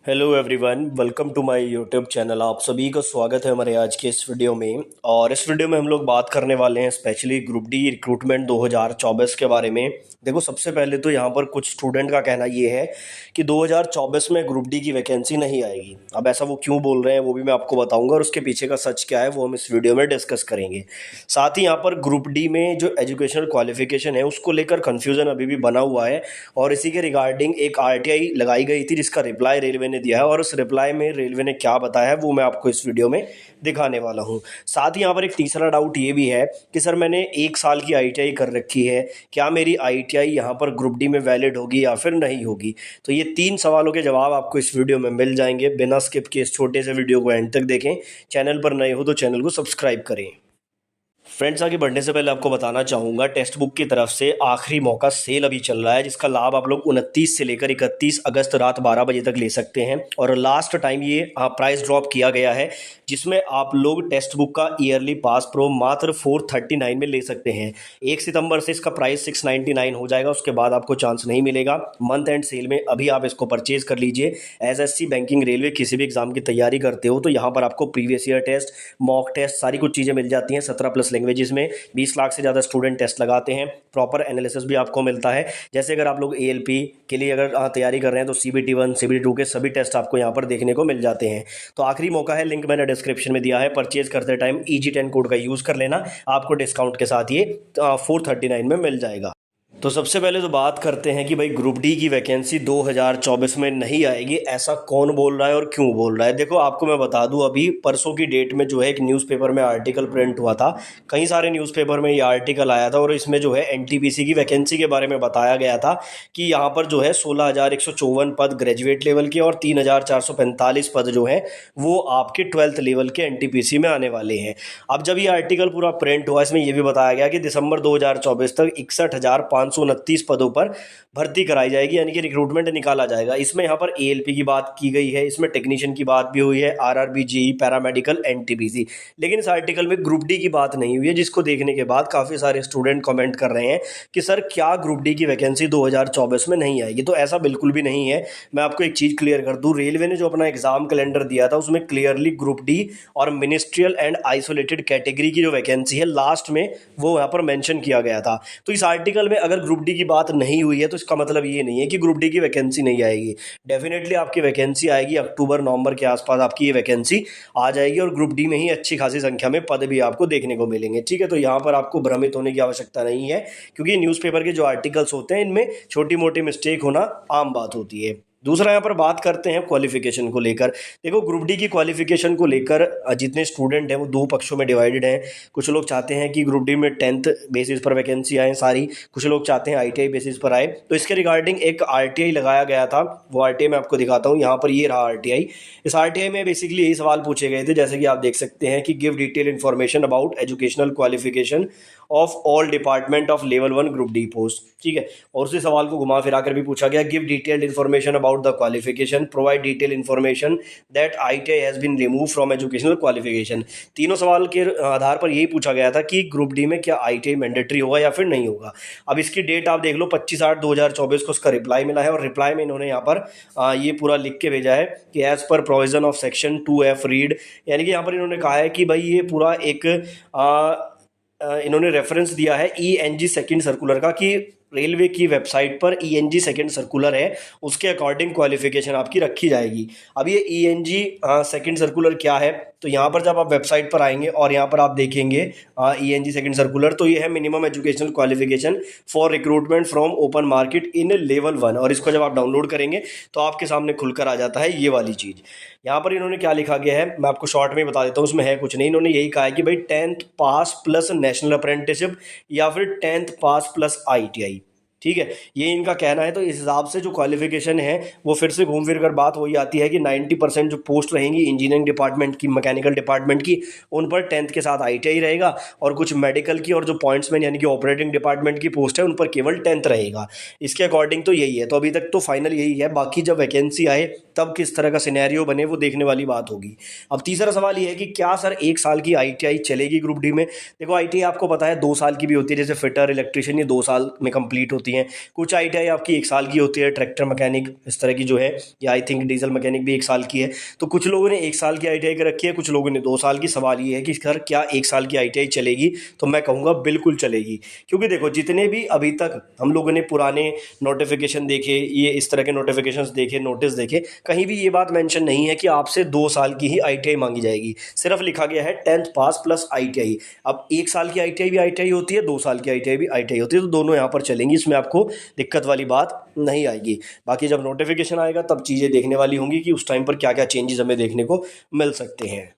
Hello everyone, welcome to my YouTube channel. आप सभी का स्वागत है हमारे आज के इस वीडियो में। और इस वीडियो में हम लोग बात करने वाले हैं स्पेशली ग्रुप डी रिक्रूटमेंट 2024 के बारे में। देखो, सबसे पहले तो यहाँ पर कुछ स्टूडेंट का कहना ये है कि 2024 में ग्रुप डी की वैकेंसी नहीं आएगी। अब ऐसा वो क्यों बोल रहे हैं वो भी मैं आपको बताऊंगा, और उसके पीछे का सच क्या है वो हम इस वीडियो में डिस्कस करेंगे। साथ ही यहाँ पर ग्रुप डी में जो एजुकेशनल क्वालिफिकेशन है उसको लेकर कन्फ्यूज़न अभी भी बना हुआ है, और इसी के रिगार्डिंग एक आरटीआई लगाई गई थी जिसका रिप्लाई रेलवे ने दिया है, और उस रिप्लाई में रेलवे ने क्या बताया है वो मैं आपको इस वीडियो में दिखाने वाला हूं। साथ ही यहाँ पर एक तीसरा डाउट ये भी है कि सर मैंने 1 साल की आईटीआई कर रखी है, क्या मेरी आईटीआई यहाँ पर ग्रुप डी में वैलिड होगी या फिर नहीं होगी? तो ये 3 सवालों के जवाब आपको इस वीडियो में मिल जाएंगे। बिना स्किप किए इस छोटे से वीडियो को एंड तक देखें। चैनल पर नए हो तो चैनल को सब्सक्राइब करें। फ्रेंड्स, आगे बढ़ने से पहले आपको बताना चाहूँगा, टेक्स्ट बुक की तरफ से आखिरी मौका सेल अभी चल रहा है, जिसका लाभ आप लोग 29 से लेकर 31 अगस्त रात 12 बजे तक ले सकते हैं। और लास्ट टाइम ये प्राइस ड्रॉप किया गया है, जिसमें आप लोग टेक्स्ट बुक का ईयरली पास प्रो मात्र 439 में ले सकते हैं। 1 सितंबर से इसका प्राइस 699 हो जाएगा, उसके बाद आपको चांस नहीं मिलेगा। मंथ एंड सेल में अभी आप इसको परचेज कर लीजिए। एसएससी, बैंकिंग, रेलवे, किसी भी एग्जाम की तैयारी करते हो तो यहाँ पर आपको previous year test, mock test, सारी कुछ चीज़ें मिल जाती हैं। 17+ लैंग्वेजेस में 20 लाख से ज़्यादा स्टूडेंट टेस्ट लगाते हैं। प्रॉपर एनालिसिस भी आपको मिलता है। जैसे अगर आप लोग एएलपी के लिए अगर तैयारी कर रहे हैं तो CBT 1, CBT 2 के सभी टेस्ट आपको यहाँ पर देखने को मिल जाते हैं। तो आखिरी मौका है, लिंक मैंने डिस्क्रिप्शन में दिया है। परचेज करते टाइम EG10 कोड का यूज़ कर लेना, आपको डिस्काउंट के साथ ये 439 में मिल जाएगा। तो सबसे पहले तो बात करते हैं कि भाई ग्रुप डी की वैकेंसी 2024 में नहीं आएगी, ऐसा कौन बोल रहा है और क्यों बोल रहा है। देखो, आपको मैं बता दूं, अभी परसों की डेट में जो है एक न्यूज़पेपर में आर्टिकल प्रिंट हुआ था। कई सारे न्यूज़पेपर में ये आर्टिकल आया था, और इसमें जो है एनटीपीसी की वैकेंसी के बारे में बताया गया था कि यहाँ पर जो है 16,154 पद ग्रेजुएट लेवल के और 3,445 पद जो है वो आपके 12th लेवल के एनटीपीसी में आने वाले हैं। अब जब ये आर्टिकल पूरा प्रिंट हुआ, इसमें ये भी बताया गया कि दिसंबर 2024 तक 61,529 पदों पर भर्ती कराई जाएगी, यानी कि रिक्रूटमेंट निकाला जाएगा। इसमें यहाँ पर एएलपी की बात की गई है, इसमें टेक्नीशियन की बात भी हुई है, आरआरबी, जेई, पैरामेडिकल, एनटीपीसी। लेकिन इस आर्टिकल में ग्रुप डी की बात नहीं हुई है, जिसको देखने के बाद काफ़ी सारे स्टूडेंट कमेंट कर रहे हैं कि सर क्या ग्रुप डी की वैकेंसी 2024 में नहीं आएगी? तो ऐसा बिल्कुल भी नहीं है। मैं आपको एक चीज़ क्लियर कर दूँ, रेलवे ने जो अपना एग्जाम कैलेंडर दिया था उसमें क्लियरली ग्रुप डी और मिनिस्ट्रियल एंड आइसोलेटेड कैटेगरी की जो वैकेंसी है लास्ट में वो यहाँ पर मेंशन किया गया था। तो इस आर्टिकल में अगर ग्रुप डी की बात नहीं हुई है तो इसका मतलब ये नहीं है कि ग्रुप डी की वैकेंसी नहीं आएगी। डेफिनेटली आपकी वैकेंसी आएगी, अक्टूबर नवंबर के आसपास आपकी ये वैकेंसी आ जाएगी, और ग्रुप डी में ही अच्छी खासी संख्या में पद भी आपको देखने को मिलेंगे। ठीक है, तो यहाँ पर आपको भ्रमित होने की आवश्यकता नहीं है, क्योंकि न्यूज़पेपर के जो आर्टिकल्स होते हैं इनमें छोटी मोटी मिस्टेक होना आम बात होती है। दूसरा, यहाँ पर बात करते हैं क्वालिफिकेशन को लेकर। देखो, ग्रुप डी की क्वालिफिकेशन को लेकर जितने स्टूडेंट हैं वो 2 पक्षों में डिवाइडेड हैं। कुछ लोग चाहते हैं कि ग्रुप डी में 10th बेसिस पर वैकेंसी आए सारी, कुछ लोग चाहते हैं आईटीआई बेसिस पर आए। तो इसके रिगार्डिंग एक आरटीआई लगाया गया था, वो आरटीआई मैं आपको दिखाता हूँ। यहाँ पर ये रहा आरटीआई। इस आरटीआई में बेसिकली यही सवाल पूछे गए थे, जैसे कि आप देख सकते हैं कि give detail information about educational qualification of all department of level 1 group D post. ठीक है, और उसी सवाल को घुमा फिरा कर भी पूछा गया, give detailed information about the qualification, provide detail information that ITI has been remove from educational qualification. तीनों सवाल के आधार पर यही पूछा गया था कि ग्रुप डी में क्या आईटीआई मैंडेटरी होगा या फिर नहीं होगा। अब इसकी डेट आप देख लो, 25/8/2024 को उसका रिप्लाई मिला है, और रिप्लाई में इन्होंने यहाँ पर ये पूरा लिख के भेजा है कि as per provision of section 2F read, यानी कि यहाँ पर इन्होंने कहा है कि भाई ये पूरा एक इन्होंने रेफरेंस दिया है ENG सेकंड सर्कुलर का, कि रेलवे की वेबसाइट पर ENG सेकंड सर्कुलर है, उसके अकॉर्डिंग क्वालिफिकेशन आपकी रखी जाएगी। अब ये ENG सेकंड सर्कुलर क्या है, तो यहाँ पर जब आप वेबसाइट पर आएंगे और यहाँ पर आप देखेंगे ENG सेकंड सर्कुलर, तो ये है minimum educational qualification for recruitment from open market in level 1। और इसको जब आप डाउनलोड करेंगे तो आपके सामने खुलकर आ जाता है ये वाली चीज़। यहाँ पर इन्होंने क्या लिखा गया है मैं आपको शॉर्ट में बता देता हूँ, उसमें है कुछ नहीं। इन्होंने यही कहा है कि भाई 10th पास प्लस नेशनल अप्रेंटिसशिप या फिर 10th पास प्लस ITI। ठीक है, ये इनका कहना है। तो इस हिसाब से जो क्वालिफिकेशन है वो फिर से घूम फिर कर बात वही आती है कि 90% जो पोस्ट रहेंगी इंजीनियरिंग डिपार्टमेंट की, मैकेनिकल डिपार्टमेंट की, उन पर 10th के साथ ITI रहेगा, और कुछ मेडिकल की और जो पॉइंट्समैन यानी कि ऑपरेटिंग डिपार्टमेंट की पोस्ट है उन पर केवल 10th रहेगा। इसके अकॉर्डिंग तो यही है। तो अभी तक तो फाइनल यही है, बाकी जब वैकेंसी आए तब किस तरह का सिनेरियो बने वो देखने वाली बात होगी। अब तीसरा सवाल ये है कि क्या सर 1 साल की ITI चलेगी ग्रुप डी में? देखो, ITI आपको पता है 2 साल की भी होती है, जैसे फिटर, इलेक्ट्रिशियन, ये 2 साल में कंप्लीट होती होती हैं, कुछ ITI आपकी 1 साल की होती है, ट्रैक्टर मैकेनिक इस तरह की जो है, या आई थिंक डीजल मैकेनिक भी 1 साल की है। तो कुछ लोगों ने 1 साल की ITI कर रखी है, कुछ लोगों ने 2 साल की। सवाल ये है कि सर क्या 1 साल की ITI चलेगी? तो मैं कहूँगा बिल्कुल चलेगी, क्योंकि देखो जितने भी अभी तक हम लोगों ने पुराने नोटिफिकेशन देखे, ये इस तरह के नोटिफिकेशंस देखे, नोटिस देखे, कहीं भी ये बात मेंशन नहीं है कि आपसे 2 साल की ही ITI मांगी जाएगी। सिर्फ लिखा गया है 10th पास प्लस ITI। अब 1 साल की ITI भी ITI होती है, 2 साल की ITI भी ITI होती है, तो दोनों यहाँ पर चलेंगी, इसमें आपको दिक्कत वाली बात नहीं आएगी। बाकी जब नोटिफिकेशन आएगा तब चीज़ें देखने वाली होंगी कि उस टाइम पर क्या क्या चेंजेस हमें देखने को मिल सकते हैं।